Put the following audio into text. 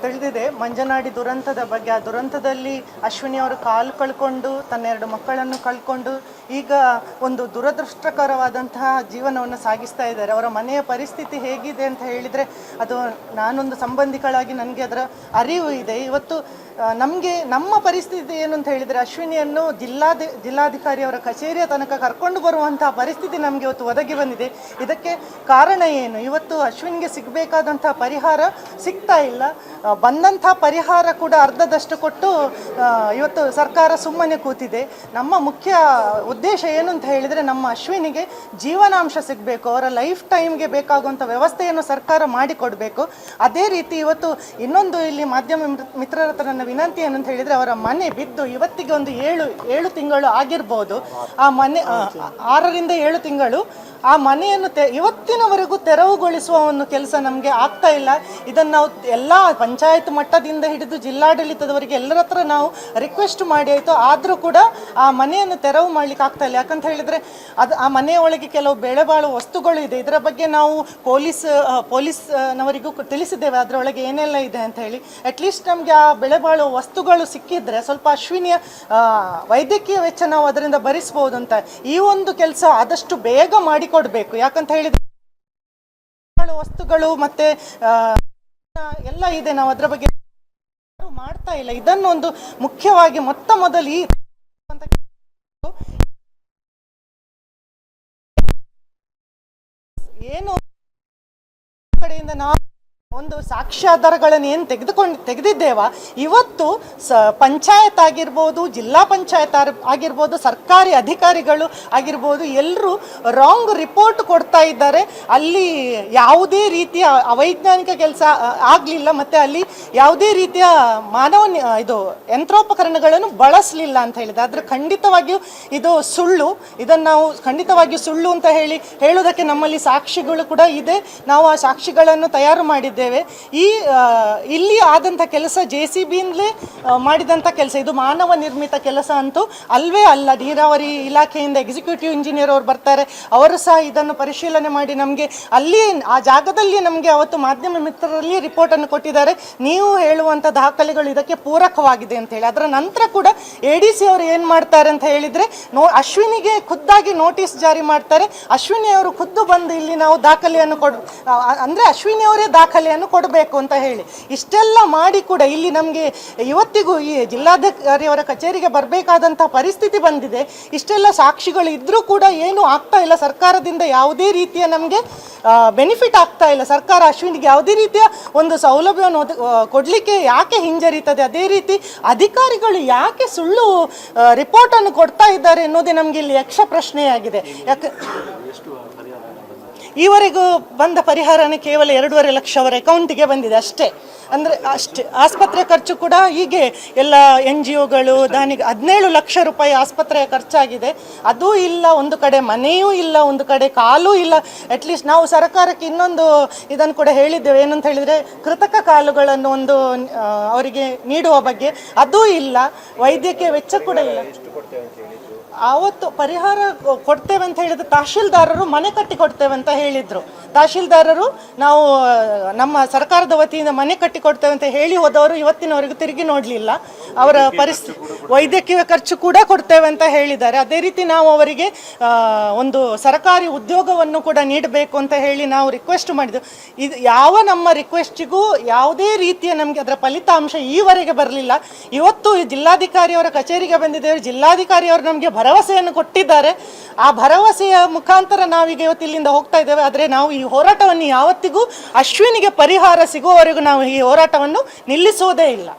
ತಿಳಿದಿದೆ ಮಂಜನಾಡಿ ದುರಂತದ ಬಗ್ಗೆ. ಆ ದುರಂತದಲ್ಲಿ ಅಶ್ವಿನಿ ಅವರು ಕಾಲು ಕಳ್ಕೊಂಡು ತನ್ನ 2 ಮಕ್ಕಳನ್ನು ಕಳ್ಕೊಂಡು ಈಗ ಒಂದು ದುರದೃಷ್ಟಕರವಾದಂತಹ ಜೀವನವನ್ನು ಸಾಗಿಸ್ತಾ ಇದ್ದಾರೆ. ಅವರ ಮನೆಯ ಪರಿಸ್ಥಿತಿ ಹೇಗಿದೆ ಅಂತ ಹೇಳಿದರೆ, ಅದು ನಾನೊಂದು ಸಂಬಂಧಿಗಳಾಗಿ ನನಗೆ ಅದರ ಅರಿವು ಇದೆ. ಇವತ್ತು ನಮಗೆ ನಮ್ಮ ಪರಿಸ್ಥಿತಿ ಏನು ಅಂತ ಹೇಳಿದರೆ, ಅಶ್ವಿನಿಯನ್ನು ಜಿಲ್ಲಾಧಿಕಾರಿ ಅವರ ಕಚೇರಿಯ ತನಕ ಕರ್ಕೊಂಡು ಬರುವಂತಹ ಪರಿಸ್ಥಿತಿ ನಮಗೆ ಇವತ್ತು ಒದಗಿ ಬಂದಿದೆ. ಇದಕ್ಕೆ ಕಾರಣ ಏನು? ಇವತ್ತು ಅಶ್ವಿನಿಗೆ ಸಿಗಬೇಕಾದಂತಹ ಪರಿಹಾರ ಸಿಗ್ತಾ ಇಲ್ಲ. ಬಂದಂಥ ಪರಿಹಾರ ಕೂಡ ಅರ್ಧದಷ್ಟು ಕೊಟ್ಟು ಇವತ್ತು ಸರ್ಕಾರ ಸುಮ್ಮನೆ ಕೂತಿದೆ. ನಮ್ಮ ಮುಖ್ಯ ಉದ್ದೇಶ ಏನು ಅಂತ ಹೇಳಿದರೆ, ನಮ್ಮ ಅಶ್ವಿನಿಗೆ ಜೀವನಾಂಶ ಸಿಗಬೇಕು, ಅವರ ಲೈಫ್ ಟೈಮ್ಗೆ ಬೇಕಾಗುವಂಥ ವ್ಯವಸ್ಥೆಯನ್ನು ಸರ್ಕಾರ ಮಾಡಿಕೊಡಬೇಕು. ಅದೇ ರೀತಿ ಇವತ್ತು ಇನ್ನೊಂದು ಇಲ್ಲಿ ಮಾಧ್ಯಮ ಮಿತ್ರರ ಹತ್ರ ನನ್ನ ವಿನಂತಿ ಏನು ಅಂತ ಹೇಳಿದರೆ, ಅವರ ಮನೆ ಬಿದ್ದು ಇವತ್ತಿಗೆ ಒಂದು 7 ತಿಂಗಳು ಆಗಿರ್ಬೋದು. ಆ ಮನೆ 6ರಿಂದ 7 ತಿಂಗಳು ಆ ಮನೆಯನ್ನು ಇವತ್ತಿನವರೆಗೂ ತೆರವುಗೊಳಿಸುವ ಒಂದು ಕೆಲಸ ನಮಗೆ ಆಗ್ತಾ ಇಲ್ಲ. ಇದನ್ನು ನಾವು ಎಲ್ಲ ಪಂಚಾಯತ್ ಮಟ್ಟದಿಂದ ಹಿಡಿದು ಜಿಲ್ಲಾಡಳಿತದವರೆಗೆ ಎಲ್ಲರ ಹತ್ರ ನಾವು ರಿಕ್ವೆಸ್ಟ್ ಮಾಡಿ ಆಯಿತು, ಆದರೂ ಕೂಡ ಆ ಮನೆಯನ್ನು ತೆರವು ಮಾಡಲಿಕ್ಕೆ ಆಗ್ತಾ ಇಲ್ಲ. ಯಾಕಂತ ಹೇಳಿದರೆ ಆ ಮನೆಯ ಒಳಗೆ ಕೆಲವು ಬೆಲೆಬಾಳುವ ವಸ್ತುಗಳು ಇದೆ. ಇದರ ಬಗ್ಗೆ ನಾವು ಪೊಲೀಸ್ನವರಿಗೂ ತಿಳಿಸಿದ್ದೇವೆ, ಅದರೊಳಗೆ ಏನೆಲ್ಲ ಇದೆ ಅಂತ ಹೇಳಿ. ಅಟ್ಲೀಸ್ಟ್ ನಮಗೆ ಆ ಬೆಲೆಬಾಳುವ ವಸ್ತುಗಳು ಸಿಕ್ಕಿದ್ರೆ ಸ್ವಲ್ಪ ಅಶ್ವಿನಿಯ ವೈದ್ಯಕೀಯ ವೆಚ್ಚ ನಾವು ಅದರಿಂದ ಭರಿಸ್ಬೋದು ಅಂತ. ಈ ಒಂದು ಕೆಲಸ ಆದಷ್ಟು ಬೇಗ ಮಾಡಿಕೊಡ್ಬೇಕು. ಯಾಕಂತ ಹೇಳಿದ್ರೆ ವಸ್ತುಗಳು ಮತ್ತೆ ಎಲ್ಲ ಇದೆ, ನಾವು ಅದರ ಬಗ್ಗೆ ಮಾಡ್ತಾ ಇಲ್ಲ. ಇದನ್ನು ಒಂದು ಮುಖ್ಯವಾಗಿ ಮೊದಲು ಈ ಏನು ಕಡೆಯಿಂದ ನಾವು ಒಂದು ಸಾಕ್ಷ್ಯಾಧಾರಗಳನ್ನು ಏನು ತೆಗೆದಿದ್ದೇವ, ಇವತ್ತು ಪಂಚಾಯತ್ ಆಗಿರ್ಬೋದು, ಜಿಲ್ಲಾ ಪಂಚಾಯತ್ ಆಗಿರ್ಬೋದು, ಸರ್ಕಾರಿ ಅಧಿಕಾರಿಗಳು ಆಗಿರ್ಬೋದು, ಎಲ್ಲರೂ ರಾಂಗ್ ರಿಪೋರ್ಟ್ ಕೊಡ್ತಾ ಇದ್ದಾರೆ. ಅಲ್ಲಿ ಯಾವುದೇ ರೀತಿಯ ಅವೈಜ್ಞಾನಿಕ ಕೆಲಸ ಆಗಲಿಲ್ಲ, ಮತ್ತು ಅಲ್ಲಿ ಯಾವುದೇ ರೀತಿಯ ಇದು ಯಂತ್ರೋಪಕರಣಗಳನ್ನು ಬಳಸಲಿಲ್ಲ ಅಂತ ಹೇಳಿದೆ. ಆದರೆ ಖಂಡಿತವಾಗಿಯೂ ಇದು ಸುಳ್ಳು. ಇದನ್ನು ನಾವು ಖಂಡಿತವಾಗಿಯೂ ಸುಳ್ಳು ಅಂತ ಹೇಳೋದಕ್ಕೆ ನಮ್ಮಲ್ಲಿ ಸಾಕ್ಷಿಗಳು ಕೂಡ ಇದೆ. ನಾವು ಆ ಸಾಕ್ಷಿಗಳನ್ನು ತಯಾರು ಮಾಡಿದ್ದೇವೆ. ಇಲ್ಲಿ ಆದಂಥ ಕೆಲಸ JCBಯಿಂದಲೇ ಮಾಡಿದಂಥ ಕೆಲಸ. ಇದು ಮಾನವ ನಿರ್ಮಿತ ಕೆಲಸ ಅಂತೂ ಅಲ್ವೇ ಅಲ್ಲ. ನೀರಾವರಿ ಇಲಾಖೆಯಿಂದ ಎಕ್ಸಿಕ್ಯೂಟಿವ್ ಇಂಜಿನಿಯರ್ ಅವರು ಬರ್ತಾರೆ, ಅವರು ಸಹ ಇದನ್ನು ಪರಿಶೀಲನೆ ಮಾಡಿ ನಮಗೆ ಅಲ್ಲಿ ಆ ಜಾಗದಲ್ಲಿ ನಮಗೆ ಅವತ್ತು ಮಾಧ್ಯಮ ಮಿತ್ರರಲ್ಲಿ ರಿಪೋರ್ಟನ್ನು ಕೊಟ್ಟಿದ್ದಾರೆ. ನೀವು ಹೇಳುವಂಥ ದಾಖಲೆಗಳು ಇದಕ್ಕೆ ಪೂರಕವಾಗಿದೆ ಅಂತ ಹೇಳಿ. ಅದರ ನಂತರ ಕೂಡ ADC ಅವರು ಏನು ಮಾಡ್ತಾರೆ ಅಂತ ಹೇಳಿದರೆ, ಅಶ್ವಿನಿಗೆ ಖುದ್ದಾಗಿ ನೋಟಿಸ್ ಜಾರಿ ಮಾಡ್ತಾರೆ. ಅಶ್ವಿನಿ ಅವರು ಖುದ್ದು ಬಂದು ಇಲ್ಲಿ ನಾವು ದಾಖಲೆಯನ್ನು ಅಂದರೆ ಅಶ್ವಿನಿ ಅವರೇ ದಾಖಲೆಯನ್ನು ಕೊಡಬೇಕು ಅಂತ ಹೇಳಿ. ಇಷ್ಟೆಲ್ಲ ಮಾಡಿ ಕೂಡ ಇಲ್ಲಿ ನಮಗೆ ಇವತ್ತಿಗೂ ಈ ಜಿಲ್ಲಾಧಿಕಾರಿಯವರ ಕಚೇರಿಗೆ ಬರಬೇಕಾದಂಥ ಪರಿಸ್ಥಿತಿ ಬಂದಿದೆ. ಇಷ್ಟೆಲ್ಲ ಸಾಕ್ಷಿಗಳು ಇದ್ದರೂ ಕೂಡ ಏನೂ ಆಗ್ತಾ ಇಲ್ಲ. ಸರ್ಕಾರದಿಂದ ಯಾವುದೇ ರೀತಿಯ ನಮಗೆ ಬೆನಿಫಿಟ್ ಆಗ್ತಾ ಇಲ್ಲ. ಸರ್ಕಾರ ಅಶ್ವಿನಿಗೆ ಯಾವುದೇ ರೀತಿಯ ಒಂದು ಸೌಲಭ್ಯವನ್ನು ಕೊಡಲಿಕ್ಕೆ ಯಾಕೆ ಹಿಂಜರಿತದೆ? ಅದೇ ರೀತಿ ಅಧಿಕಾರಿಗಳು ಯಾಕೆ ಸುಳ್ಳು ರಿಪೋರ್ಟನ್ನು ಕೊಡ್ತಾ ಇದ್ದಾರೆ ಎನ್ನುವುದೇ ನಮಗೆ ಇಲ್ಲಿ ಯಕ್ಷ ಪ್ರಶ್ನೆಯಾಗಿದೆ. ಯಾಕೆ ಈವರೆಗೂ ಬಂದ ಪರಿಹಾರನೇ ಕೇವಲ 2.5 ಲಕ್ಷ ಅವರ ಅಕೌಂಟಿಗೆ ಬಂದಿದೆ ಅಷ್ಟೇ. ಅಂದರೆ ಅಷ್ಟೇ. ಆಸ್ಪತ್ರೆ ಖರ್ಚು ಕೂಡ ಹೀಗೆ ಎಲ್ಲ NGOಗಳು ದಾನಿಗೆ 17 ಲಕ್ಷ ರೂಪಾಯಿ ಆಸ್ಪತ್ರೆಯ ಖರ್ಚಾಗಿದೆ. ಅದೂ ಇಲ್ಲ, ಒಂದು ಕಡೆ ಮನೆಯೂ ಇಲ್ಲ, ಒಂದು ಕಡೆ ಕಾಲೂ ಇಲ್ಲ. ಅಟ್ಲೀಸ್ಟ್ ನಾವು ಸರ್ಕಾರಕ್ಕೆ ಇನ್ನೊಂದು ಇದನ್ನು ಕೂಡ ಹೇಳಿದ್ದೇವೆ, ಏನಂತ ಹೇಳಿದರೆ ಕೃತಕ ಕಾಲುಗಳನ್ನು ಒಂದು ಅವರಿಗೆ ನೀಡುವ ಬಗ್ಗೆ. ಅದೂ ಇಲ್ಲ. ವೈದ್ಯಕೀಯ ವೆಚ್ಚ ಕೂಡ ಇಲ್ಲ. ಆವತ್ತು ಪರಿಹಾರ ಕೊಡ್ತೇವೆ ಅಂತ ಹೇಳಿದ್ರೆ ತಹಶೀಲ್ದಾರರು ಮನೆ ಕಟ್ಟಿ ಕೊಡ್ತೇವೆ ಅಂತ ಹೇಳಿದರು. ತಹಶೀಲ್ದಾರರು ನಾವು ನಮ್ಮ ಸರ್ಕಾರದ ವತಿಯಿಂದ ಮನೆ ಕಟ್ಟಿ ಕೊಡ್ತೇವೆ ಅಂತ ಹೇಳಿ ಹೋದವರು ಇವತ್ತಿನವರೆಗೂ ತಿರುಗಿ ನೋಡಲಿಲ್ಲ. ಅವರ ವೈದ್ಯಕೀಯ ಖರ್ಚು ಕೂಡ ಕೊಡ್ತೇವೆ ಅಂತ ಹೇಳಿದ್ದಾರೆ. ಅದೇ ರೀತಿ ನಾವು ಅವರಿಗೆ ಒಂದು ಸರ್ಕಾರಿ ಉದ್ಯೋಗವನ್ನು ಕೂಡ ನೀಡಬೇಕು ಅಂತ ಹೇಳಿ ನಾವು ರಿಕ್ವೆಸ್ಟ್ ಮಾಡಿದ್ದು. ಇದು ಯಾವ ನಮ್ಮ ರಿಕ್ವೆಸ್ಟಿಗೂ ಯಾವುದೇ ರೀತಿಯ ನಮಗೆ ಅದರ ಫಲಿತಾಂಶ ಈವರೆಗೆ ಬರಲಿಲ್ಲ. ಇವತ್ತು ಜಿಲ್ಲಾಧಿಕಾರಿಯವರ ಕಚೇರಿಗೆ ಬಂದಿದ್ದೇವೆ. ಜಿಲ್ಲಾಧಿಕಾರಿಯವರು ನಮಗೆ ಭರವಸೆಯನ್ನು ಕೊಟ್ಟಿದ್ದಾರೆ. ಆ ಭರವಸೆಯ ಮುಖಾಂತರ ನಾವೀಗ ಇವತ್ತು ಇಲ್ಲಿಂದ ಹೋಗ್ತಾ ಇದ್ದೇವೆ. ಆದರೆ ನಾವು ಈ ಹೋರಾಟವನ್ನು ಯಾವತ್ತಿಗೂ ಅಶ್ವಿನಿಗೆ ಪರಿಹಾರ ಸಿಗುವವರೆಗೂ ನಾವು ಈ ಹೋರಾಟವನ್ನು ನಿಲ್ಲಿಸುವುದೇ ಇಲ್ಲ.